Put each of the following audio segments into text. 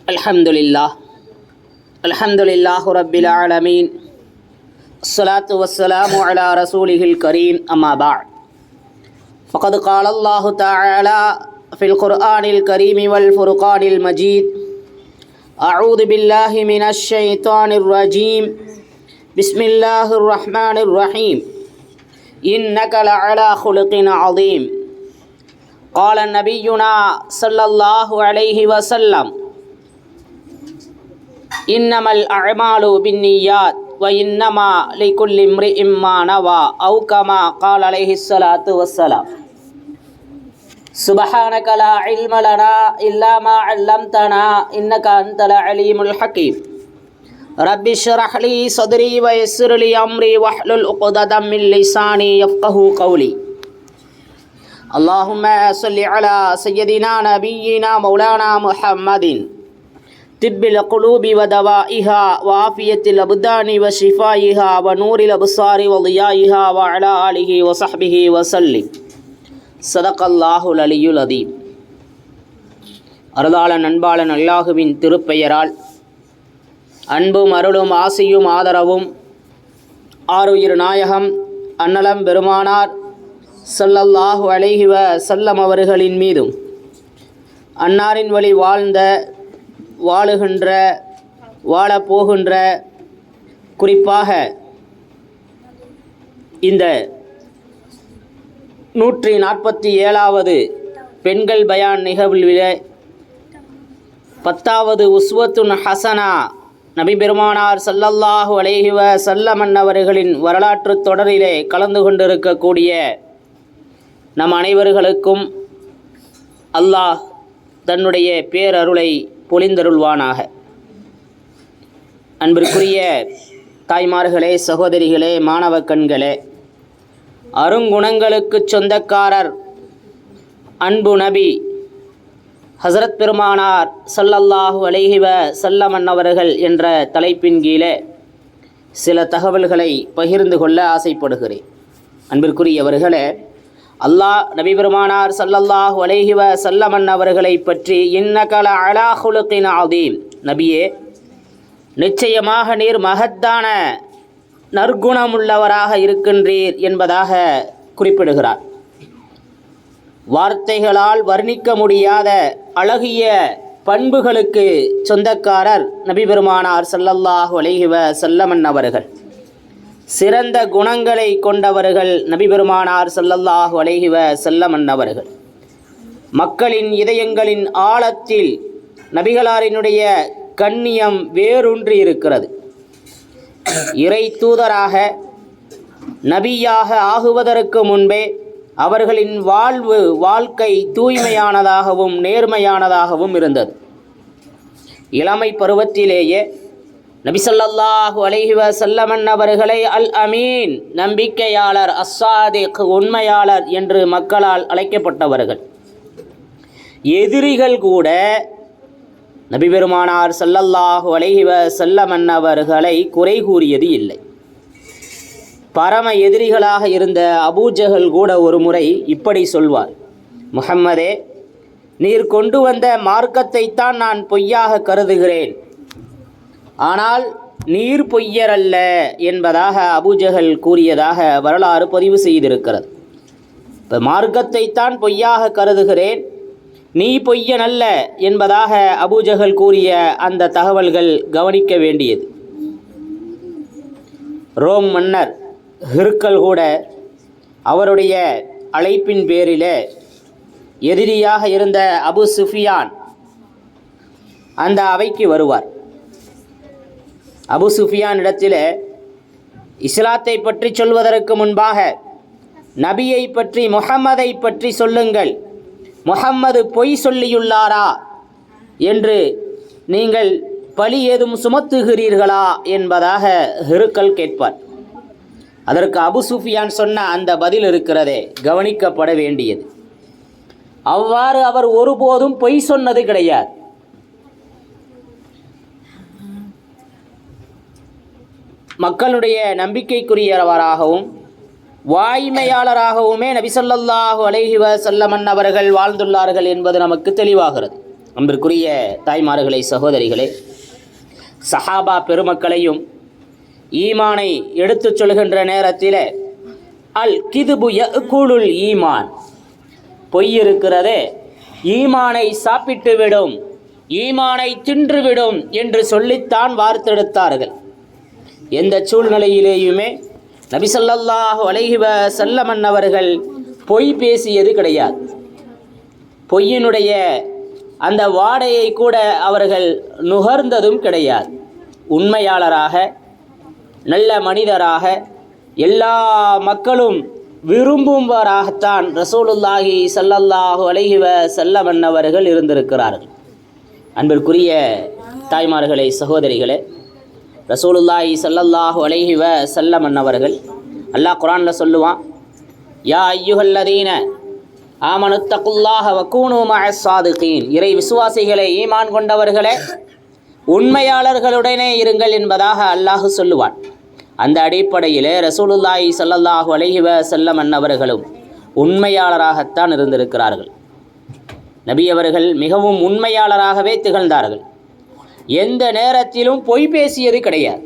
Alhamdulillah Rabbil Alameen. Assalatu wassalamu ala rasulihil kareem, amma ba'd. Faqad qala Allahu ta'ala fil Qur'anil kareem wal furqanil majid. A'udhu billahi minash shaitanir rajim. Bismillahir rahmanir rahim. Innaka la'ala khuluqin azim. Qala nabiyyuna sallallahu alayhi wa sallam, innamal a'malu binniyat wa innama likulli imri'in ma nawa aw kama qala alayhi salatu wassalam. Subhanaka la ilma lana illa ma 'allamtana innaka antal alimul hakim. Rabbi shrah li sadri wa yassir li amri wahlul 'uqdatam min lisani yafqahu qawli. Allahumma salli ala sayyidina nabiyyina maulana Muhammadin tibbil qulubi wa dawaiha wa afiyatil abdani wa shifaiha wa nuril absari wa diyaiha wa ala alihi wa sahbihi wa sallim. Sadaqallahul aliyyul azim. அருளாளன் அன்பாளன் அல்லாஹுவின் திருப்பெயரால் அன்பும் அருளும் ஆசியும் ஆதரவும் ஆருயிர் நாயகம் அன்னலம் பெருமானார் ஸல்லல்லாஹு அலைஹி வஸல்லம் அவர்களின் மீதும் அன்னாரின் வழி வாழுகின்ற வாழப்போகின்ற குறிப்பாக இந்த 147வது பெண்கள் பயான் நிகழ்விலே 10வது உஸ்வத்துன் ஹசனா நபி பெருமானார் ஸல்லல்லாஹு அலைஹி வஸல்லம் அவர்களின் வரலாற்று தொடரிலே கலந்து கொண்டிருக்கக்கூடிய நம் அனைவர்களுக்கும் அல்லாஹ் தன்னுடைய பேரருளை பொழிந்தருள்வானாக. அன்பிற்குரிய தாய்மார்களே, சகோதரிகளே, மாணவ கண்களே, அருங்குணங்களுக்கு சொந்தக்காரர் அன்பு நபி ஹஸரத் பெருமானார் ஸல்லல்லாஹு அலைஹி வஸல்லம் அவர்கள் என்ற தலைப்பின் கீழே சில தகவல்களை பகிர்ந்து கொள்ள ஆசைப்படுகிறேன். அன்பிற்குரியவர்களே, அல்லாஹ் நபி பெருமானார் ஸல்லல்லாஹு அலைஹி வஸல்லம் அவர்களை பற்றி இன்னக லஅலா குலுகின் அதீம், நபியே நிச்சயமாக நீர் மகத்தான நற்குணமுள்ளவராக இருக்கின்றீர் என்பதாக குறிப்பிடுகிறார். வார்த்தைகளால் வர்ணிக்க முடியாத அழகிய பண்புகளுக்கு சொந்தக்காரர் நபி பெருமானார் ஸல்லல்லாஹு அலைஹி வஸல்லம் அவர்கள். சிறந்த குணங்களை கொண்டவர்கள் நபி பெருமானார் ஸல்லல்லாஹு அலைஹி வஸல்லம் அவர்கள். மக்களின் இதயங்களின் ஆழத்தில் நபிகளாரினுடைய கண்ணியம் வேரூன்றி இருக்கிறது. இறை தூதராக நபியாக ஆகுவதற்கு முன்பே அவர்களின் வாழ்க்கை தூய்மையானதாகவும் நேர்மையானதாகவும் இருந்தது. இளமை பருவத்திலேயே நபி ஸல்லல்லாஹு அலைஹி வஸல்லம் அவர்களை அல் அமீன், நம்பிக்கையாளர், அஸ்ஸாதிக், உண்மையாளர் என்று மக்களால் அழைக்கப்பட்டவர்கள். எதிரிகள் கூட நபி பெருமானார் ஸல்லல்லாஹு அலைஹி வஸல்லம் அவர்களை குறை கூறியது இல்லை. பரம எதிரிகளாக இருந்த அபூஜஹல் கூட ஒரு முறை இப்படி சொல்வார், முஹம்மதே, நீர் கொண்டு வந்த மார்க்கத்தைத்தான் நான் பொய்யாக கருதுகிறேன், ஆனால் நீர் பொய்யரல்ல என்பதாக அபூஜஹல் கூறியதாக வரலாறு பதிவு செய்திருக்கிறது. இப்போ மார்க்கத்தைத்தான் பொய்யாக கருதுகிறேன், நீ பொய்யனல்ல என்பதாக அபூஜஹல் கூறிய அந்த தகவல்கள் கவனிக்க வேண்டியது. ரோம் மன்னர் ஹிர்கல் கூட அவருடைய அழைப்பின் பேரில் எதிரியாக இருந்த அபு சுஃபியான் அந்த அவைக்கு வருவார். அபு சுஃபியான் இடத்தில் இஸ்லாத்தை பற்றி சொல்வதற்கு முன்பாக நபியை பற்றி, முஹம்மதை பற்றி சொல்லுங்கள், முஹம்மது பொய் சொல்லியுள்ளாரா என்று நீங்கள் பழி ஏதும் சுமத்துகிறீர்களா என்பதாக ஹிர்கல் கேட்பார். அதற்கு அபு சுஃபியான் சொன்ன அந்த பதில் இருக்கிறதே கவனிக்கப்பட வேண்டியது. அவ்வாறு அவர் ஒருபோதும் பொய் சொன்னது கிடையாது. மக்களுடைய நம்பிக்கைக்குரியவராகவும் வாய்மையாளராகவுமே நபி ஸல்லல்லாஹு அலைஹி வஸல்லம் அவர்கள் வாழ்ந்துள்ளார்கள் என்பது நமக்கு தெளிவாகிறது. அன்பிற்குரிய தாய்மார்களே, சகோதரிகளே, சஹாபா பெருமக்களையும் ஈமானை எடுத்துச் சொல்கின்ற நேரத்தில் அல் கிதுபு யஅகுலுல் ஈமான், பொய் இருக்கிறதே ஈமானை சாப்பிட்டுவிடும், ஈமானை தின்றுவிடும் என்று சொல்லித்தான் வார்த்தெடுத்தார்கள். எந்த சூழ்நிலையிலேயுமே நபி ஸல்லல்லாஹு அலைஹி வஸல்லம் அவர்கள் பொய் பேசியது கிடையாது. பொய்யினுடைய அந்த வாடையை கூட அவர்கள் நுகர்ந்ததும் கிடையாது. உண்மையாளராக, நல்ல மனிதராக, எல்லா மக்களும் விரும்புவராகத்தான் ரசூலுல்லாஹி ஸல்லல்லாஹு அலைஹி வஸல்லம் அவர்கள் இருந்திருக்கிறார்கள். அன்பிற்குரிய தாய்மார்களே, சகோதரிகளே, ரசூலுல்லாஹி ஸல்லல்லாஹு அலைஹி வஸல்லம் அவர்கள் அல்லாஹ் குர்ஆனில் சொல்லுவான், யா அய்யுஹல்லதீன ஆமனுத்தகுல்லாஹ வகூனு மஅஸ் ஸாதிகீன், இறை விசுவாசிகளே, ஈமான் கொண்டவர்களே, உண்மையாளர்களுடனே இருங்கள் என்பதாக அல்லாஹ் சொல்லுவான். அந்த அடிப்படையிலே ரசூலுல்லாஹி ஸல்லல்லாஹு அலைஹி வஸல்லம் அவர்களும் உண்மையாளராகத்தான் இருந்திருக்கிறார்கள். நபி அவர்கள் மிகவும் உண்மையாளராகவே திகழ்ந்தார்கள். எந்த நேரத்திலும் பொய் பேசியது கிடையாது.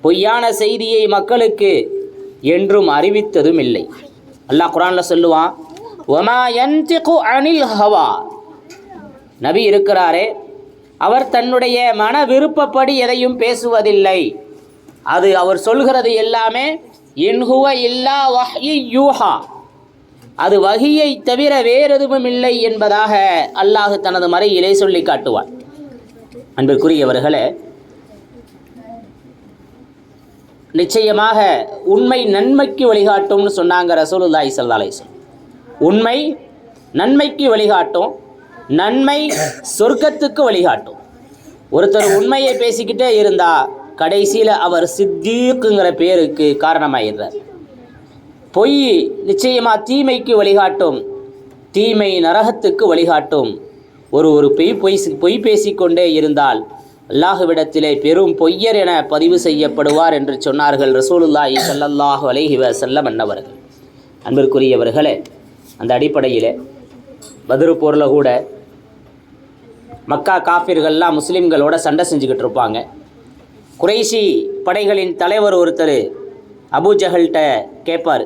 பொய்யான செய்தியை மக்களுக்கு என்றும் அறிவித்ததும் இல்லை. அல்லாஹ் குர்ஆனில் சொல்லுவான், வமா யன்திகு அனில் ஹவா, நபி இருக்கிறாரே அவர் தன்னுடைய மன விருப்பப்படி எதையும் பேசுவதில்லை. அது அவர் சொல்கிறது எல்லாமே இன்ஹுவ இல்லா வஹ்யி யூஹா, அது வஹியை தவிர வேறெதுவும் இல்லை என்பதாக அல்லாஹ் தனது மறையிலே சொல்லி காட்டுவான். அன்பிற்குரியவர்களே, நிச்சயமாக உண்மை நன்மைக்கு வழிகாட்டும்னு சொன்னாங்க ரசூலுல்லாஹி ஸல்லல்லாஹு அலைஹி வஸல்லம். உண்மை நன்மைக்கு வழிகாட்டும், நன்மை சொர்க்கத்துக்கு வழிகாட்டும். ஒருத்தர் உண்மையை பேசிக்கிட்டே இருந்தா கடைசியில் அவர் சித்தீக்குங்கிற பேருக்கு காரணமாயிடுறார். பொய் நிச்சயமாக தீமைக்கு வழிகாட்டும், தீமை நரகத்துக்கு வழிகாட்டும். ஒரு பொய் பேசிக்கொண்டே இருந்தால் அல்லாஹ்விடத்திலே பெரும் பொய்யர் என பதிவு செய்யப்படுவார் என்று சொன்னார்கள் ரசூலுல்லாஹி ஸல்லல்லாஹு அலைஹி வஸல்லம் அவர்கள். அன்பிற்குரியவர்களே, அந்த அடிப்படையில் பத்ரு போரில் கூட மக்கா காஃபிர்கள்லாம் முஸ்லீம்களோட சண்டை செஞ்சுக்கிட்டு இருப்பாங்க. குறைஷி படைகளின் தலைவர் ஒருத்தர் அபூஜஹல்கிட்ட கேட்பார்,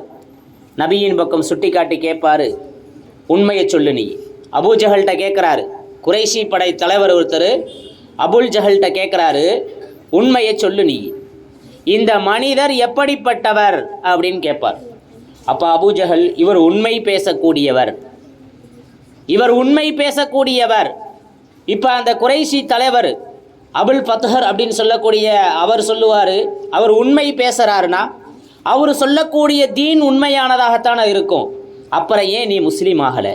நபியின் பக்கம் சுட்டி காட்டி கேட்பார், உண்மையை சொல்லு நீ. அபூஜஹல்கிட்ட கேட்குறாரு. குறைஷி படை தலைவர் ஒருத்தர் அபுல்ஜஹல்கிட்ட கேட்குறாரு, உண்மையை சொல்லு நீ, இந்த மனிதர் எப்படிப்பட்டவர் அப்படின்னு கேட்பார். அப்போ அபூஜஹல், இவர் உண்மை பேசக்கூடியவர், இவர் உண்மை பேசக்கூடியவர். இப்போ அந்த குறைஷி தலைவர் அபுல் ஃபத்ஹர் அப்படின்னு சொல்லக்கூடிய அவர் சொல்லுவார், அவர் உண்மை பேசுகிறாருன்னா அவர் சொல்லக்கூடிய தீன் உண்மையானதாகத்தானே இருக்கும். அப்புறம் ஏன் நீ முஸ்லீம் ஆகலை,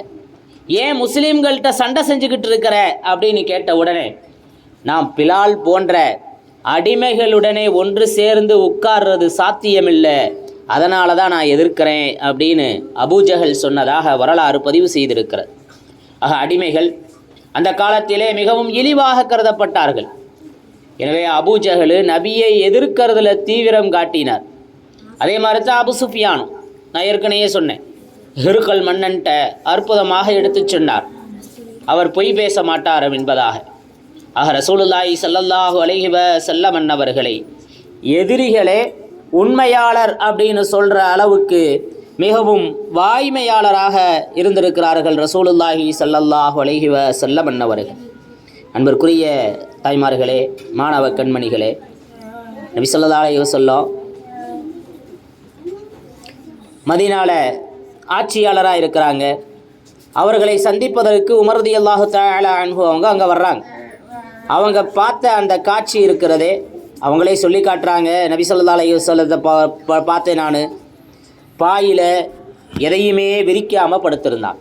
ஏன் முஸ்லீம்கள்கிட்ட சண்டை செஞ்சுக்கிட்டு இருக்கிற அப்படின்னு கேட்ட உடனே, நாம் பிலால் போன்ற அடிமைகளுடனே ஒன்று சேர்ந்து உட்கார்றது சாத்தியமில்லை, அதனால தான் நான் எதிர்க்கிறேன் அப்படின்னு அபூஜஹல் சொன்னதாக வரலாறு பதிவு செய்திருக்கிறது. ஆக அடிமைகள் அந்த காலத்திலே மிகவும் இழிவாக கருதப்பட்டார்கள். எனவே அபூஜஹல் நபியை எதிர்க்கிறதுல தீவிரம் காட்டினார். அதே மாதிரி தான் அபு சுஃபியானும், நான் ஏற்கனவே சொன்னேன், ஹிருக்கல் மன்னன்ட்ட அற்புதமாக எடுத்து சொன்னார், அவர் பொய் பேச மாட்டார் என்பதாக. ஆக ரசூலுல்லாஹி ஸல்லல்லாஹு அலைஹி வஸல்லம் அவர்களை எதிரிகளே உண்மையாளர் அப்படின்னு சொல்கிற அளவுக்கு மிகவும் வாய்மையாளராக இருந்திருக்கிறார்கள் ரசூலுல்லாஹி ஸல்லல்லாஹு அலைஹி வஸல்லம் அவர்கள். அன்பிற்குரிய தாய்மார்களே, மாணவ கண்மணிகளே, நபி ஸல்லல்லாஹு அலைஹி வஸல்லம் மதீனால ஆட்சியாளராக இருக்கிறாங்க. அவர்களை சந்திப்பதற்கு உமர் ரலியல்லாஹு தஆலா அன்ஹு அவங்க அங்கே வர்றாங்க. அவங்க பார்த்த அந்த காட்சி இருக்கிறதே, அவங்களே சொல்லி காட்டுறாங்க, நபி ஸல்லல்லாஹு அலைஹி வஸல்லத்தை பார்த்தேன் நான், பாயில் எதையுமே விரிக்காமல் படுத்திருந்தான்.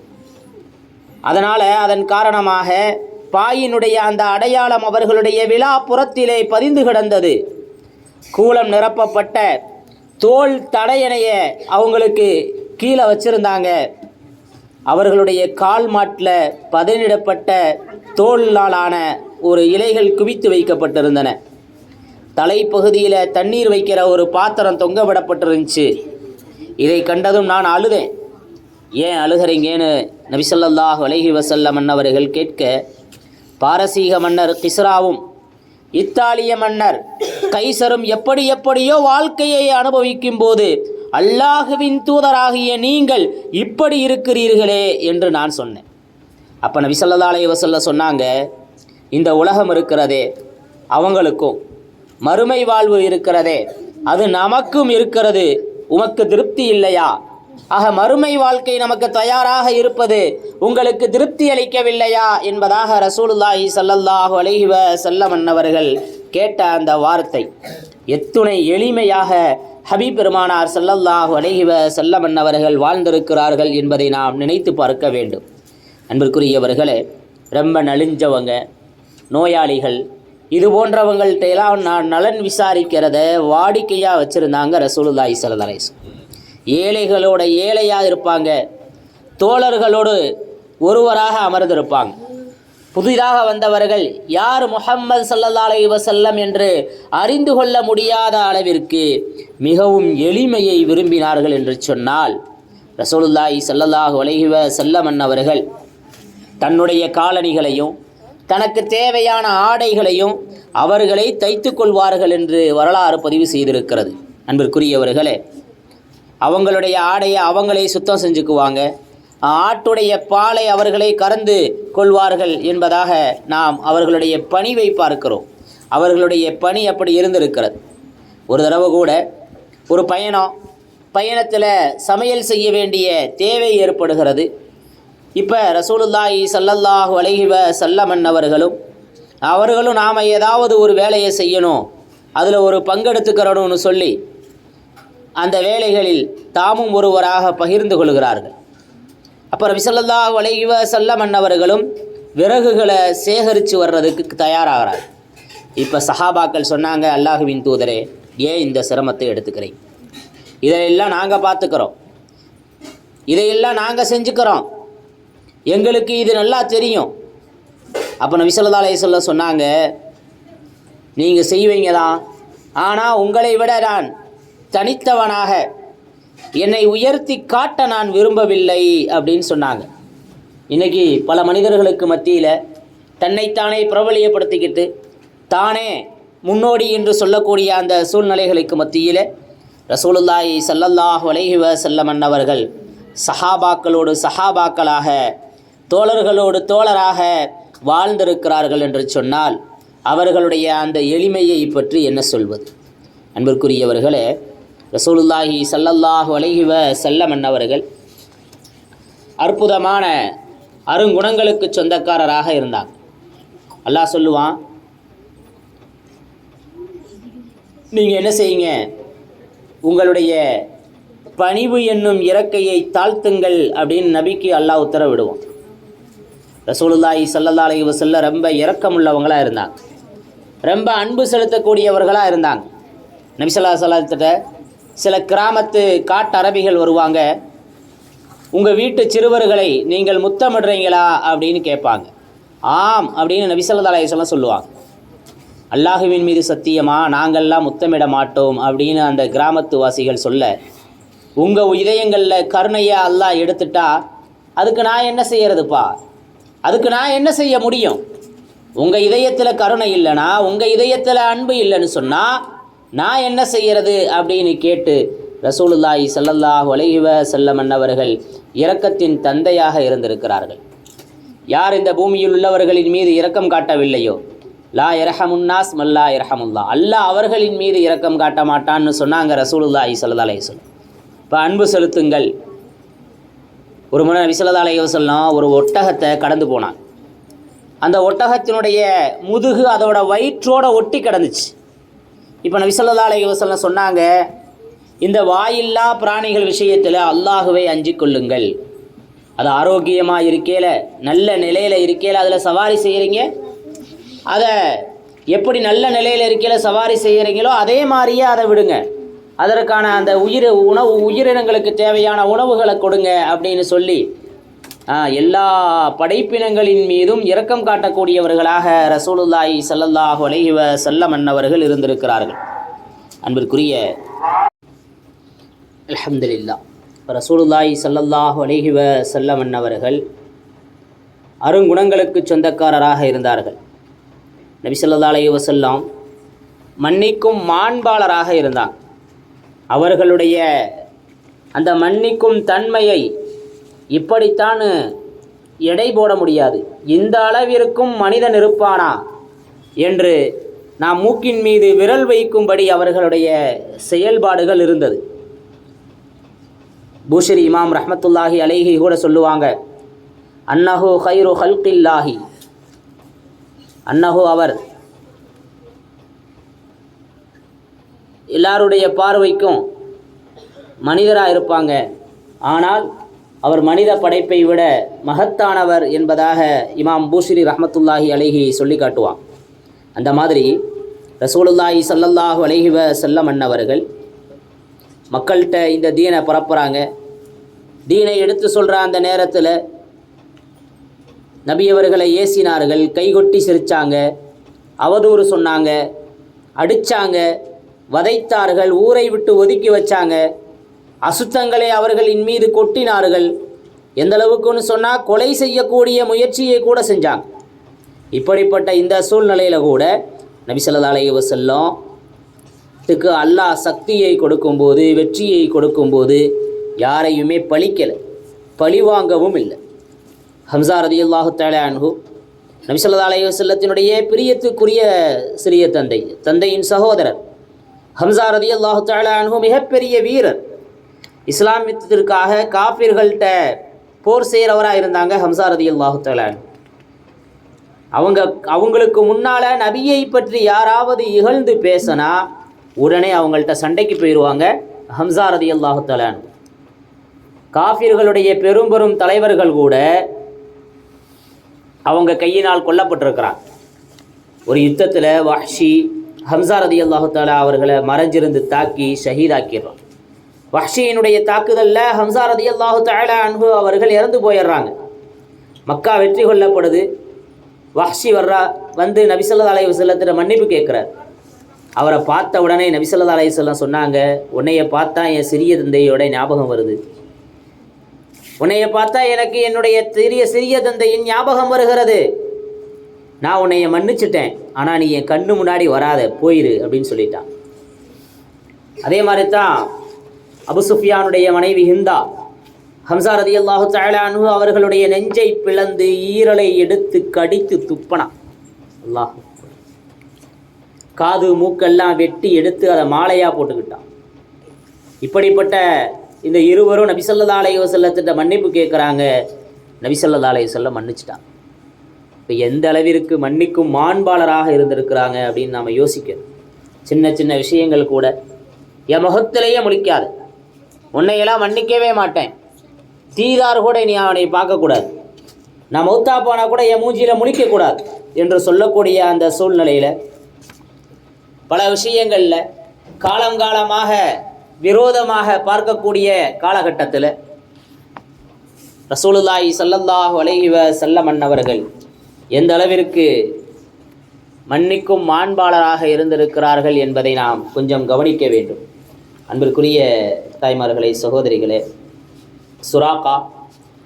அதன் காரணமாக பாயினுடைய அந்த அடையாளம் அவர்களுடைய விழாப்புறத்திலே பதிந்து கிடந்தது. கூலம் நிரப்பப்பட்ட தோல் தடையணைய அவங்களுக்கு கீழே வச்சுருந்தாங்க. அவர்களுடைய கால் மாட்டில் பதனிடப்பட்ட தோலாலான ஒரு இலைகள் குவித்து வைக்கப்பட்டிருந்தன. தலைப்பகுதியில் தண்ணீர் வைக்கிற ஒரு பாத்திரம் தொங்க விடப்பட்டிருந்துச்சு. இதை கண்டதும் நான் அழுதேன். ஏன் அழுகிறீங்கன்னு நபி ஸல்லல்லாஹு அலைஹி வஸல்லம் அவர்கள் கேட்க, பாரசீக மன்னர் கிஸ்ராவும் இத்தாலிய மன்னர் கைசரும் எப்படியோ வாழ்க்கையை அனுபவிக்கும் போது அல்லாஹுவின் தூதராகிய நீங்கள் இப்படி இருக்கிறீர்களே என்று நான் சொன்னேன். அப்போ நபி ஸல்லல்லாஹு அலைஹி வஸல்லம் சொன்னாங்க, இந்த உலகம் இருக்கிறதே அவங்களுக்கும், மறுமை வாழ்வு இருக்கிறதே அது நமக்கும் இருக்கிறது, உமக்கு திருப்தி இல்லையா? ஆக மறுமை வாழ்க்கை நமக்கு தயாராக இருப்பது உங்களுக்கு திருப்தி அளிக்கவில்லையா என்பதாக ரசூலுல்லாஹி ஸல்லல்லாஹு அலைஹி வஸல்லம் அவர்கள் கேட்ட அந்த வார்த்தை எத்துணை எளிமையாக ஹபீப் பெருமானார் ஸல்லல்லாஹு அலைஹி வஸல்லம் அவர்கள் வாழ்ந்திருக்கிறார்கள் என்பதை நாம் நினைத்து பார்க்க வேண்டும். அன்பிற்குரியவர்களே, ரொம்ப நலிஞ்சவங்க, நோயாளிகள், இது போன்றவங்கள்ட்ட எல்லாம் நான் நலன் விசாரிக்கிறத வாடிக்கையாக வச்சுருந்தாங்க ரசூலுல்லாஹி ஸல்லல்லாஹு அலைஹி வஸல்லம். ஏழைகளோட ஏழையாக இருப்பாங்க, தோழர்களோடு ஒருவராக அமர்ந்திருப்பாங்க. புதிதாக வந்தவர்கள் யார் முஹம்மது ஸல்லல்லாஹு அலைஹி வஸல்லம் என்று அறிந்து கொள்ள முடியாத அளவிற்கு மிகவும் எளிமையை விரும்பினார்கள் என்று சொன்னால், ரசூலுல்லாஹி ஸல்லல்லாஹு அலைஹி வஸல்லம் அவர்கள் தன்னுடைய காலணிகளையும் தனக்கு தேவையான ஆடைகளையும் அவர்களை தைத்து கொள்வார்கள் என்று வரலாறு பதிவு செய்திருக்கிறது. அன்பிற்குரியவர்களே, அவங்களுடைய ஆடையை அவங்களே சுத்தம் செஞ்சுக்குவாங்க, ஆட்டுடைய பாலை அவர்களை கறந்து கொள்வார்கள் என்பதாக நாம் அவர்களுடைய பணிவை பார்க்கிறோம். அவர்களுடைய பணி அப்படி இருந்திருக்கிறது. ஒரு தடவை கூட ஒரு பயணத்தில் சமையல் செய்ய வேண்டிய தேவை ஏற்படுகிறது. இப்போ ரசூலுல்லாஹி ஸல்லல்லாஹு அலைஹி வஸல்லம் அவர்களும் நாம் ஏதாவது ஒரு வேலையை செய்யணும், அதில் ஒரு பங்கெடுத்துக்கிறணும்னு சொல்லி அந்த வேலைகளில் தாமும் ஒருவராக பகிர்ந்து கொள்கிறார்கள். அப்போ நபி ஸல்லல்லாஹு அலைஹி வஸல்லம் அவர்களும் விறகுகளை சேகரித்து வர்றதுக்கு தயாராகிறார். இப்போ சஹாபாக்கள் சொன்னாங்க, அல்லாஹுவின் தூதரே, ஏன் இந்த சிரமத்தை எடுத்துக்கிறீங்க? இதையெல்லாம் நாங்கள் பார்த்துக்கிறோம், இதையெல்லாம் நாங்கள் செஞ்சுக்கிறோம், எங்களுக்கு இது நல்லா தெரியும். அப்போ நபி ஸல்லல்லாஹு அலைஹி வஸல்லம் சொன்னாங்க, நீங்கள் செய்வீங்க தான், ஆனால் உங்களை விட நான் தனித்தவனாக என்னை உயர்த்தி காட்ட நான் விரும்பவில்லை அப்படின்னு சொன்னாங்க. இன்றைக்கி பல மனிதர்களுக்கு மத்தியில் தன்னைத்தானே பிரபலியப்படுத்திக்கிட்டு தானே முன்னோடி என்று சொல்லக்கூடிய அந்த சூழ்நிலைகளுக்கு மத்தியில் ரசூலுல்லாஹி ஸல்லல்லாஹு அலைஹி வஸல்லம் அவர்கள் சஹாபாக்களோடு சஹாபாக்களாக, தோழர்களோடு தோழராக வாழ்ந்திருக்கிறார்கள் என்று சொன்னால் அவர்களுடைய அந்த எளிமையை பற்றி என்ன சொல்வது? அன்பிற்குரியவர்களே, ரசூலுல்லாஹி ஸல்லல்லாஹு அலைஹி வஸல்லம் அவர்கள் அற்புதமான அருங்குணங்களுக்கு சொந்தக்காரராக இருந்தாங்க. அல்லாஹ் சொல்லுவான், நீங்கள் என்ன செய்யுங்க, உங்களுடைய பணிவு என்னும் இறக்கையை தாழ்த்துங்கள் அப்படின்னு நபிக்கு அல்லாஹ் உத்தரவிடுவான். ரசூலுல்லாஹி ஸல்லல்லாஹு அலைஹி வஸல்லம் ரொம்ப இரக்கமுள்ளவங்களாக இருந்தாங்க, ரொம்ப அன்பு செலுத்தக்கூடியவர்களாக இருந்தாங்க. நபி ஸல்லல்லாஹு அலைஹி வஸல்லம் சில கிராமத்து காட்டரபிகள் வருவாங்க, உங்கள் வீட்டு சிறுவர்களை நீங்கள் முத்தமிடுறீங்களா அப்படின்னு கேட்பாங்க. ஆம் அப்படின்னு நபி ஸல்லல்லாஹு அலைஹி வஸல்லம் சொல்லுவாங்க. அல்லாஹுவின் மீது சத்தியமா, நாங்கள்லாம் முத்தமிட மாட்டோம் அப்படின்னு அந்த கிராமத்து வாசிகள் சொல்ல, உங்கள் இதயங்களில் கருணையை அல்லாஹ் எடுத்துட்டா அதுக்கு நான் என்ன செய்யறதுப்பா, அதுக்கு நான் என்ன செய்ய முடியும்? உங்கள் இதயத்தில் கருணை இல்லைனா, உங்கள் இதயத்தில் அன்பு இல்லைன்னு சொன்னால் நான் என்ன செய்கிறது அப்படின்னு கேட்டு ரசூலுல்லாஹி ஸல்லல்லாஹு அலைஹி வஸல்லம் அவர்கள் இரக்கத்தின் தந்தையாக இருந்திருக்கிறார்கள். யார் இந்த பூமியில் உள்ளவர்களின் மீது இரக்கம் காட்டவில்லையோ, லா இரஹமுன்னாஸ் மல்லா இரஹமுல்லா, அல்லாஹ் அவர்களின் மீது இரக்கம் காட்ட மாட்டான்னு சொன்னாங்க ரசூலுல்லாஹி ஸல்லல்லாஹு அலைஹி வஸல்லம். இப்போ அன்பு செலுத்துங்கள். ஒரு முறை நபி ஸல்லல்லாஹு அலைஹி வஸல்லம் ஒரு ஒட்டகத்தை கடந்து போனாங்க. அந்த ஒட்டகத்தினுடைய முதுகு அதோட வயிற்றோடு ஒட்டி கிடந்துச்சு. இப்போ நபி ஸல்லல்லாஹு அலைஹி வஸல்லம் சொன்னாங்க, இந்த வாயில்லா பிராணிகள் விஷயத்தில் அல்லாஹுவை அஞ்சி கொள்ளுங்கள். அது ஆரோக்கியமாக இருக்கையில், நல்ல நிலையில் இருக்கையில் அதில் சவாரி செய்கிறீங்க, அதை எப்படி நல்ல நிலையில் இருக்கையில் சவாரி செய்கிறீங்களோ அதே மாதிரியே அதை விடுங்க. அதற்கான அந்த உயிரினங்களுக்கு தேவையான உணவுகளை கொடுங்க அப்படின்னு சொல்லி எல்லா படைப்பினங்களின் மீதும் இரக்கம் காட்டக்கூடியவர்களாக ரசூலுல்லாஹி ஸல்லல்லாஹு அலைஹி வஸல்லம் அவர்கள் இருந்திருக்கிறார்கள். அன்பிற்குரிய அல்ஹம்துலில்லாஹ், ரசூலுல்லாஹி ஸல்லல்லாஹு அலைஹி வஸல்லம் அவர்கள் அருங்குணங்களுக்கு சொந்தக்காரராக இருந்தார்கள். நபி ஸல்லல்லாஹு அலைஹி வஸல்லம் மன்னிக்கும் மாண்பாளராக இருந்தாங்க. அவர்களுடைய அந்த மன்னிக்கும் தன்மையை இப்படித்தான் எடை போட முடியாது. இந்த அளவிற்கும் மனிதன் இருப்பானா என்று நாம் மூக்கின் மீது விரல் வைக்கும்படி அவர்களுடைய செயல்பாடுகள் இருந்தது. பூஷரி இமாம் ரஹ்மத்துல்லாஹி அலைஹி கூட சொல்லுவாங்க, அன்னஹு ஹைரு ஹல்கில்லாஹி, அன்னஹு அவர் எல்லாருடைய பார்வைக்கும் மனிதராக இருப்பாங்க, ஆனால் அவர் மனித படைப்பை விட மகத்தானவர் என்பதாக இமாம் பூஷரி ரஹ்மத்துல்லாஹி அலைஹி சொல்லி காட்டுவான். அந்த மாதிரி ரசூலுல்லாஹி ஸல்லல்லாஹு அலைஹி வஸல்லம் அன்னவர்கள் மக்கள்கிட்ட இந்த தீனை பரப்புகிறாங்க. தீனை எடுத்து சொல்கிற அந்த நேரத்தில் நபியவர்களை ஏசினார்கள், கைகொட்டி சிரித்தாங்க, அவதூறு சொன்னாங்க, அடித்தாங்க, வதைத்தார்கள், ஊரை விட்டு ஒதுக்கி வச்சாங்க, அசுத்தங்களை அவர்களின் மீது கொட்டினார்கள். எந்த அளவுக்குன்னு சொன்னால் கொலை செய்யக்கூடிய முயற்சியை கூட செஞ்சாங்க. இப்படிப்பட்ட இந்த சூழ்நிலையில் கூட நபி ஸல்லல்லாஹு அலைஹி வஸல்லம் அல்லாஹ் சக்தியை கொடுக்கும்போது, வெற்றியை கொடுக்கும்போது யாரையுமே பழிக்கலை, பழிவாங்கவும் இல்லை. ஹம்ஸா ரலியல்லாஹு தஆலா அன்ஹு நபி ஸல்லல்லாஹு அலைஹி வஸல்லத்தினுடைய பிரியத்துக்குரிய சிறிய தந்தையின் சகோதரர். ஹம்ஸா ரலியல்லாஹு தஆலா அன்ஹு மிகப்பெரிய வீரர். இஸ்லாமியத்திற்காக காஃபிர்கள்ட்ட போர் செய்கிறவராக இருந்தாங்க ஹம்ஸா ரலியல்லாஹு தஆலா அன்ஹு. அவங்களுக்கு முன்னால் நபியை பற்றி யாராவது இகழ்ந்து பேசினா உடனே அவங்கள்ட்ட சண்டைக்கு போயிடுவாங்க ஹம்ஸா ரலியல்லாஹு தஆலா அன்ஹு. காஃபிர்களுடைய பெரும் பெரும் தலைவர்கள் கூட அவங்க கையினால் கொல்லப்பட்டிருக்கிறாங்க. ஒரு யுத்தத்தில் வஹ்ஷி ஹம்ஸா ரலியல்லாஹு தஆலா அவர்களை மறைஞ்சிருந்து தாக்கி ஷஹீதாக்கிடுறான். வஹ்ஷியினுடைய தாக்குதலில் ஹம்ஸா ரலியல்லாஹு தஆலா அன்ஹு அவர்கள் இறந்து போயிடுறாங்க. மக்கா வெற்றி கொள்ளப்படுது. வஹ்ஷி வந்து நபி ஸல்லல்லாஹு அலைஹி வஸல்லத்திட்ட மன்னிப்பு கேட்குறார். அவரை பார்த்த உடனே நபி ஸல்லல்லாஹு அலைஹி வஸல்லம் சொன்னாங்க, உன்னைய பார்த்தா என் சிறிய தந்தையோட ஞாபகம் வருது, உன்னைய பார்த்தா எனக்கு என்னுடைய சிறிய தந்தையின் ஞாபகம் வருகிறது. நான் உன்னைய மன்னிச்சிட்டேன், ஆனால் நீ என் கண்ணு முன்னாடி வராத, போயிரு அப்படின்னு சொல்லிட்டான். அதே மாதிரி தான் அபு சுஃபியானுடைய மனைவி ஹிந்தா ஹம்ஸா ரலியல்லாஹு தஆலா அன்ஹு அவர்களுடைய நெஞ்சை பிளந்து ஈரலை எடுத்து கடித்து துப்பனான். அல்லாஹ், காது மூக்கெல்லாம் வெட்டி எடுத்து அதை மாலையாக போட்டுக்கிட்டான். இப்படிப்பட்ட இந்த இருவரும் நபி ஸல்லல்லாஹு அலைஹி வஸல்லத்திட்ட மன்னிப்பு கேட்குறாங்க. நபி ஸல்லல்லாஹு அலைஹி வஸல்லம் மன்னிச்சிட்டான். இப்போ எந்த அளவிற்கு மன்னிக்கும் மாண்பாளராக இருந்திருக்கிறாங்க அப்படின்னு நாம் யோசிக்கணும். சின்ன சின்ன விஷயங்கள் கூட என் முகத்திலேயே முழிக்காது, உன்னையெல்லாம் மன்னிக்கவே மாட்டேன், தீதார் கூட நீ அவனை பார்க்கக்கூடாது, நான் மௌத்தா போனால் கூட என் மூஞ்சியில் முழிக்கக்கூடாது என்று சொல்லக்கூடிய அந்த சூழ்நிலையில் பல விஷயங்களில் காலங்காலமாக விரோதமாக பார்க்கக்கூடிய காலகட்டத்தில் ரசூலுல்லாஹி ஸல்லல்லாஹு அலைஹி வஸல்லம் அன்னவர்கள் எந்த அளவிற்கு மன்னிக்கும் மாண்பாளராக இருந்திருக்கிறார்கள் என்பதை நாம் கொஞ்சம் கவனிக்க வேண்டும். அன்பிற்குரிய தாய்மார்களே, சகோதரிகளே, சுராக்கா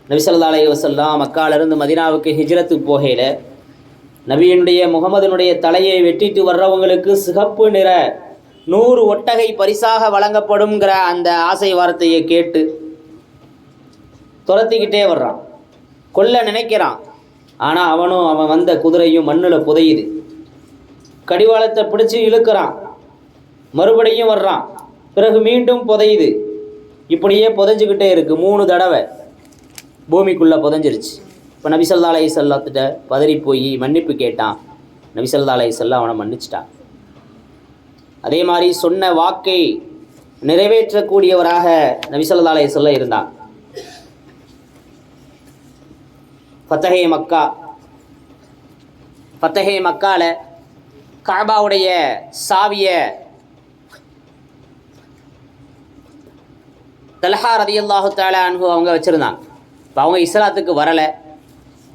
நபி ஸல்லல்லாஹு அலைஹி வஸல்லம் மக்காலிருந்து மதீனாவுக்கு ஹிஜ்ரத்துக்கு போகையில் நபியினுடைய முகமதுனுடைய தலையை வெட்டிட்டு வர்றவங்களுக்கு சிகப்பு நிற 100 ஒட்டகை பரிசாக வழங்கப்படும்ங்கிற அந்த ஆசை வார்த்தையை கேட்டு துரத்திக்கிட்டே வர்றான், கொல்ல நினைக்கிறான். ஆனால் அவன் வந்த குதிரையும் மண்ணில் புதையுது. கடிவாளத்தை பிடிச்சி இழுக்கிறான், மறுபடியும் வர்றான், பிறகு மீண்டும் புதையுது. இப்படியே புதைஞ்சிக்கிட்டே இருக்குது. 3 தடவை பூமிக்குள்ளே புதைஞ்சிருச்சு. இப்போ நபி ஸல்லல்லாஹு அலைஹி வஸல்லத்திட்ட பதறி போய் மன்னிப்பு கேட்டான். நபி ஸல்லல்லாஹு அலைஹி வஸல்லம் அவனை மன்னிச்சிட்டான். அதே மாதிரி சொன்ன வாக்கை நிறைவேற்றக்கூடியவராக நபி ஸல்லல்லாஹு அலைஹி வஸல்லம் இருந்தான். ஃபத்தஹே மக்கால கஅபாவுடைய சாவியை தல்ஹா ரலியல்லாஹு தஆலா அன்ஹு அவங்க வச்சுருந்தாங்க. இப்போ அவங்க இஸ்லாத்துக்கு வரலை.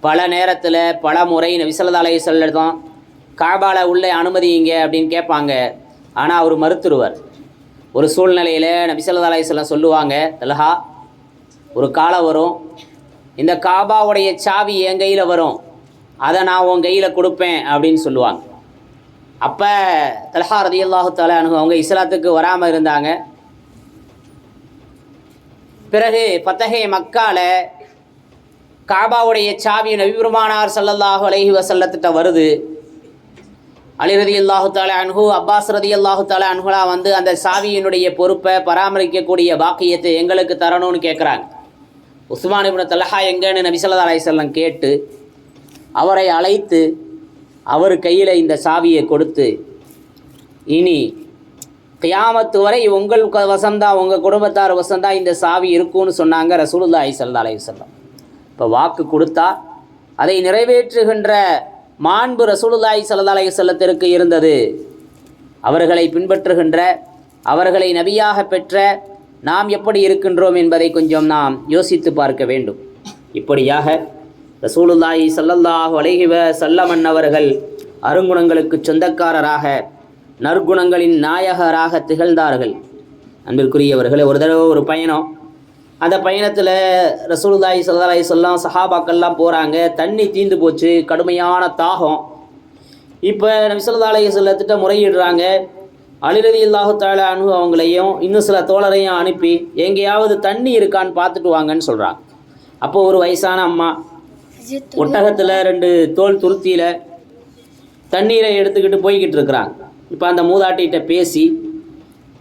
பல நேரத்தில் பல முறை நபி ஸல்லல்லாஹு அலைஹி வஸல்லம் கஅபால உள்ளே அனுமதிங்க அப்படின்னு கேட்பாங்க. ஆனால் அவர் மறுத்துருவார். ஒரு சூழ்நிலையில் நபி ஸல்லல்லாஹு அலைஹி வஸல்லம் சொல்லுவாங்க, தல்ஹா, ஒரு காலம் வரும், இந்த காபாவுடைய சாவி என் கையில் வரும், அதை நான் உன் கையில் கொடுப்பேன் அப்படின்னு சொல்லுவாங்க. அப்போ தல்ஹா ரலியல்லாஹு தஆலா அன்ஹு அவங்க இஸ்லாத்துக்கு வராமல் இருந்தாங்க. பிறகு ஃபத்ஹே மக்கால காபாவுடைய சாவி நபி பெருமானார் ஸல்லல்லாஹு அலைஹி வஸல்லத்திட்ட வருது. அலி ரலியல்லாஹு தஆலா அன்ஹு, அப்பாஸ் ரலியல்லாஹு தஆலா அன்ஹுலா வந்து அந்த சாவியினுடைய பொறுப்பை பராமரிக்கக்கூடிய பாக்கியத்தை எங்களுக்கு தரணும்னு கேட்குறாங்க. உஸ்மான் இப்னு தல்ஹா எங்கன்னு நபி ஸல்லல்லாஹு அலைஹி வஸல்லம் கேட்டு அவரை அழைத்து அவர் கையில் இந்த சாவியை கொடுத்து, இனி கியாமத்து வரை உங்கள் வசம்தான், உங்கள் குடும்பத்தார் வசம்தான் இந்த சாவி இருக்கும்னு சொன்னாங்க ரசூலுல்லாஹி ஸல்லல்லாஹு அலைஹி வஸல்லம். இப்போ வாக்கு கொடுத்தா அதை நிறைவேற்றுகின்ற மாண்பு ரசூலுல்லாஹி ஸல்லல்லாஹு அலைஹி வஸல்லத்திற்கு இருந்தது. அவர்களை பின்பற்றுகின்ற, அவர்களை நபியாக பெற்ற நாம் எப்படி இருக்கின்றோம் என்பதை கொஞ்சம் நாம் யோசித்து பார்க்க வேண்டும். இப்படியாக ரசூலுல்லாஹி ஸல்லல்லாஹு அலைஹி வஸல்லம் அவர்கள் அருங்குணங்களுக்கு சொந்தக்காரராக, நற்குணங்களின் நாயகராக திகழ்ந்தார்கள். அன்பிற்குரியவர்களே, ஒரு தடவை ஒரு பயணம், அந்த பயணத்தில் ரசூலுல்லாஹி ஸல்லல்லாஹு அலைஹி வஸல்லம் சஹாபாக்கள்லாம் போகிறாங்க. தண்ணி தீர்ந்து போச்சு, கடுமையான தாகம். இப்போ நபி ஸல்லல்லாஹு அலைஹி வஸல்லத்திட்ட முறையிடுறாங்க. அலி ரலியல்லாஹு தஆலா அன்ஹு அவங்களையும் இன்னும் சில தோழரையும் அனுப்பி எங்கேயாவது தண்ணி இருக்கான்னு பார்த்துட்டு வாங்கன்னு சொல்கிறாங்க. அப்போ ஒரு வயசான அம்மா ஒட்டகத்தில் 2 தோல் துருத்தியில் தண்ணீரை எடுத்துக்கிட்டு போய்கிட்டு இருக்கிறாங்க. இப்போ அந்த மூதாட்டிகிட்ட பேசி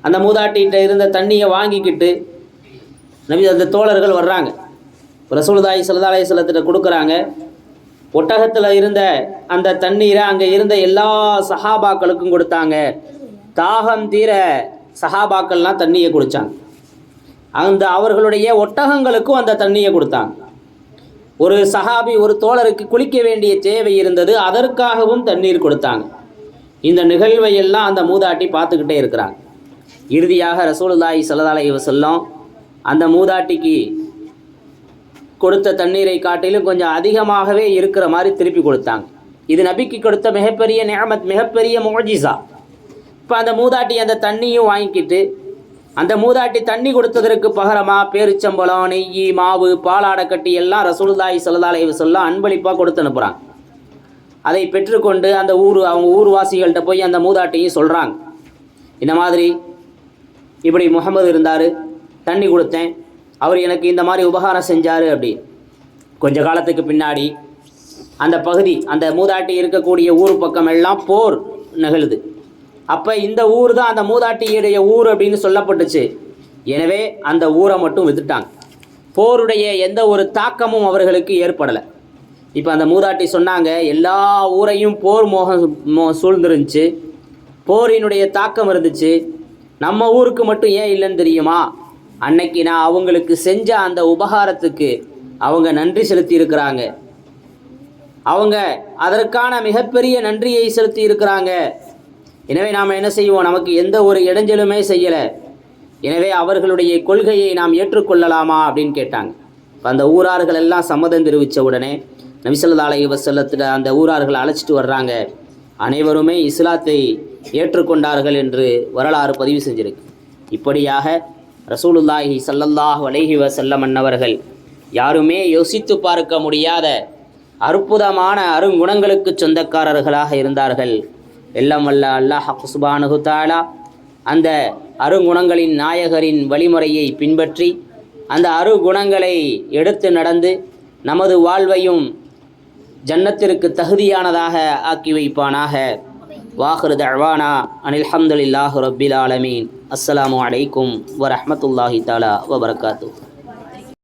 அந்த மூதாட்டிகிட்ட இருந்த தண்ணியை வாங்கிக்கிட்டு அந்த தோழர்கள் வர்றாங்க. ரசூலுல்லாஹி ஸல்லல்லாஹு அலைஹி வஸல்லத்திட்ட கொடுக்குறாங்க. ஒட்டகத்தில் இருந்த அந்த தண்ணீரை அங்கே இருந்த எல்லா சஹாபாக்களுக்கும் கொடுத்தாங்க. தாகம் தீர சஹாபாக்கள்லாம் தண்ணியை குடித்தாங்க. அந்த அவர்களுடைய ஒட்டகங்களுக்கும் அந்த தண்ணியை கொடுத்தாங்க. ஒரு சஹாபி, ஒரு தோழருக்கு குளிக்க வேண்டிய தேவை இருந்தது, அதற்காகவும் தண்ணீர் கொடுத்தாங்க. இந்த நிகழ்வை எல்லாம் அந்த மூதாட்டி பார்த்துக்கிட்டே இருக்கிறாங்க. இறுதியாக ரசூலுல்லாஹி ஸல்லல்லாஹு அலைஹி வஸல்லம் அந்த மூதாட்டிக்கு கொடுத்த தண்ணீரை காட்டிலும் கொஞ்சம் அதிகமாகவே இருக்கிற மாதிரி திருப்பி கொடுத்தாங்க. இது நபிக்கு கொடுத்த மிகப்பெரிய நிஅமத், மிகப்பெரிய முஅஜிஸா. இப்போ அந்த மூதாட்டி அந்த தண்ணியும் வாங்கிக்கிட்டு, அந்த மூதாட்டி தண்ணி கொடுத்ததற்கு பகரமாக பேரிச்சம்பழம், நெய், மாவு, பாலாடக்கட்டி எல்லாம் ரசூலுல்லாஹி ஸல்லல்லாஹு அலைஹி வஸல்லம் அன்பளிப்பாக கொடுத்து அனுப்புகிறாங்க. அதை பெற்றுக்கொண்டு அந்த அவங்க ஊர்வாசிகள்கிட்ட போய் அந்த மூதாட்டியும் சொல்கிறாங்க, இந்த மாதிரி இப்படி முகமது இருந்தார், தண்ணி கொடுத்தேன், அவர் எனக்கு இந்த மாதிரி உபகாரம் செஞ்சார். அப்படி கொஞ்ச காலத்துக்கு பின்னாடி அந்த பகுதி, அந்த மூதாட்டி இருக்கக்கூடிய ஊர் பக்கம் எல்லாம் போர் நிகழுது. அப்போ இந்த ஊர் தான் அந்த மூதாட்டியுடைய ஊர் அப்படின்னு சொல்லப்பட்டுச்சு. எனவே அந்த ஊரை மட்டும் வித்துட்டாங்க. போருடைய எந்த ஒரு தாக்கமும் அவர்களுக்கு ஏற்படலை. இப்போ அந்த மூதாட்டி சொன்னாங்க, எல்லா ஊரையும் போர் சூழ்ந்துருந்துச்சு, போரினுடைய தாக்கம் இருந்துச்சு, நம்ம ஊருக்கு மட்டும் ஏன் இல்லைன்னு தெரியுமா? அன்னைக்கு நான் அவங்களுக்கு செஞ்ச அந்த உபகாரத்துக்கு அவங்க நன்றி செலுத்தி இருக்கிறாங்க. அவங்க அதற்கான மிகப்பெரிய நன்றியை செலுத்தி இருக்கிறாங்க. எனவே நாம் என்ன செய்வோம்? நமக்கு எந்த ஒரு இடைஞ்சலுமே செய்யலை. எனவே அவர்களுடைய கொள்கையை நாம் ஏற்றுக்கொள்ளலாமா அப்படின்னு கேட்டாங்க. அந்த ஊரார்கள் எல்லாம் சம்மதம் தெரிவித்த உடனே நபி ஸல்லல்லாஹு அலைஹி வஸல்லத்தில் அந்த ஊரார்களை அழைச்சிட்டு வர்றாங்க. அனைவருமே இஸ்லாத்தை ஏற்றுக்கொண்டார்கள் என்று வரலாறு பதிவு செஞ்சிருக்கு. இப்படியாக ரசூலுல்லாஹி ஸல்லல்லாஹு அலைஹி வஸல்லம் அவர்கள் யாருமே யோசித்து பார்க்க முடியாத அற்புதமான அருங்குணங்களுக்கு சொந்தக்காரர்களாக இருந்தார்கள். எல்லாம் வல்ல அல்லாஹ் சுப்ஹானஹு தஆலா அந்த அருங்குணங்களின் நாயகரின் வழிமுறையை பின்பற்றி அந்த அருகுணங்களை எடுத்து நடந்து நமது வாழ்வையும் ஜன்னத்திற்கு தகுதியானதாக ஆக்கி வைப்பானாக. வாஹிரு தஅவானா அனில் ஹம்துலில்லாஹி ரப்பில் ஆலமீன். அஸ்ஸலாமு அலைக்கும் வரஹ்மத்துல்லாஹி தஆலா வபரகாத்துஹு.